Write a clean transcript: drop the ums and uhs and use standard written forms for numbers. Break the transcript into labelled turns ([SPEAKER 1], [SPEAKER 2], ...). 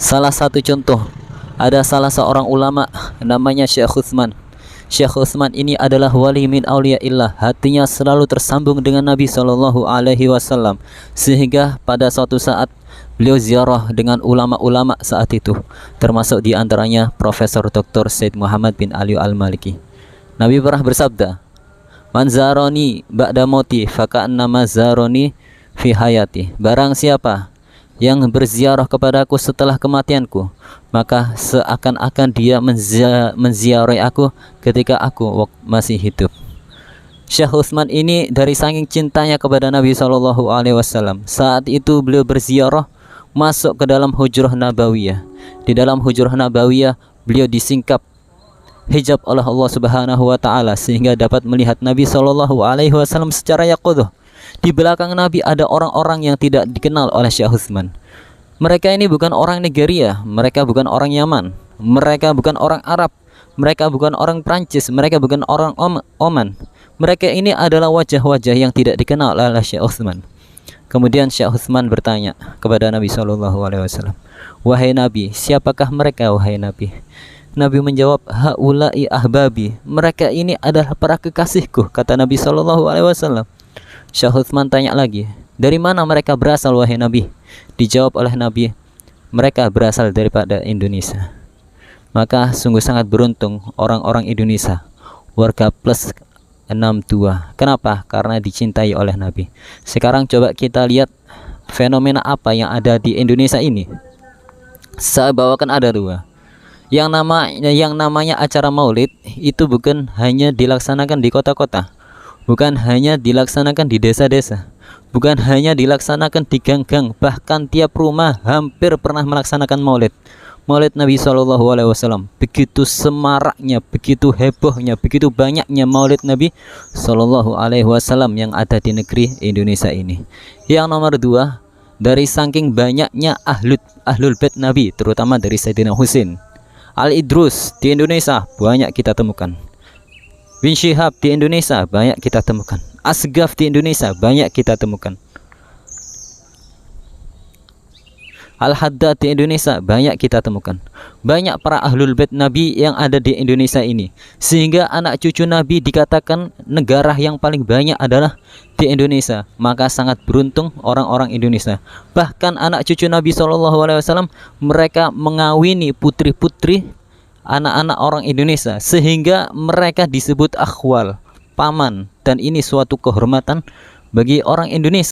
[SPEAKER 1] Salah satu contoh, ada salah seorang ulama namanya Syekh Utsman. Syekh Utsman ini adalah wali min auliyaillah, hatinya selalu tersambung dengan Nabi Shallallahu Alaihi Wasallam, sehingga pada suatu saat beliau ziarah dengan ulama-ulama saat itu, termasuk diantaranya Profesor Dr. Said Muhammad bin Ali Al-Maliki. Nabi pernah bersabda, "Man zaroni ba'da mauti faka'annama zaroni fi hayati." Barang siapa yang berziarah kepadaku setelah kematianku, maka seakan-akan dia menziarahi aku ketika aku masih hidup. Syekh Utsman ini dari saking cintanya kepada Nabi Shallallahu Alaihi Wasallam, saat itu beliau berziarah masuk ke dalam hujrah nabawiyah. Di dalam hujrah nabawiyah beliau disingkap hijab oleh Allah Subhanahu wa taala sehingga dapat melihat Nabi Shallallahu Alaihi Wasallam secara yaqadhah. Di belakang Nabi ada orang-orang yang tidak dikenal oleh Syekh Utsman. Mereka ini bukan orang Nigeria, mereka bukan orang Yaman, mereka bukan orang Arab, mereka bukan orang Prancis, mereka bukan orang Oman. Mereka ini adalah wajah-wajah yang tidak dikenal oleh Syekh Utsman. Kemudian Syekh Utsman bertanya kepada Nabi Shallallahu Alaihi Wasallam, "Wahai Nabi, siapakah mereka wahai Nabi?" Nabi menjawab, "Haula'i ahbabi." Mereka ini adalah para kekasihku, kata Nabi Shallallahu Alaihi Wasallam. Syekh Utsman tanya lagi, "Dari mana mereka berasal wahai Nabi?" Dijawab oleh Nabi, "Mereka berasal daripada Indonesia." Maka sungguh sangat beruntung orang-orang Indonesia, warga plus 62. Kenapa? Karena dicintai oleh Nabi. Sekarang coba kita lihat fenomena apa yang ada di Indonesia ini. Saya bawakan ada dua. Yang namanya acara maulid itu bukan hanya dilaksanakan di kota-kota, bukan hanya dilaksanakan di desa-desa, bukan hanya dilaksanakan di gang-gang, bahkan tiap rumah hampir pernah melaksanakan maulid. Maulid Nabi Shallallahu Alaihi Wasallam, begitu semaraknya, begitu hebohnya, begitu banyaknya maulid Nabi Shallallahu Alaihi Wasallam yang ada di negeri Indonesia ini. Yang nomor dua, dari saking banyaknya ahlul bait Nabi, terutama dari Sayyidina Husain Al-Idrus di Indonesia banyak kita temukan. Bin Syihab di Indonesia banyak kita temukan. Asgaf di Indonesia banyak kita temukan. Al-Haddad di Indonesia banyak kita temukan. Banyak para ahlul bait Nabi yang ada di Indonesia ini, sehingga anak cucu Nabi dikatakan negara yang paling banyak adalah di Indonesia. Maka sangat beruntung orang-orang Indonesia. Bahkan anak cucu Nabi SAW mereka mengawini putri-putri anak-anak orang Indonesia, sehingga mereka disebut akhwal, paman, dan ini suatu kehormatan bagi orang Indonesia.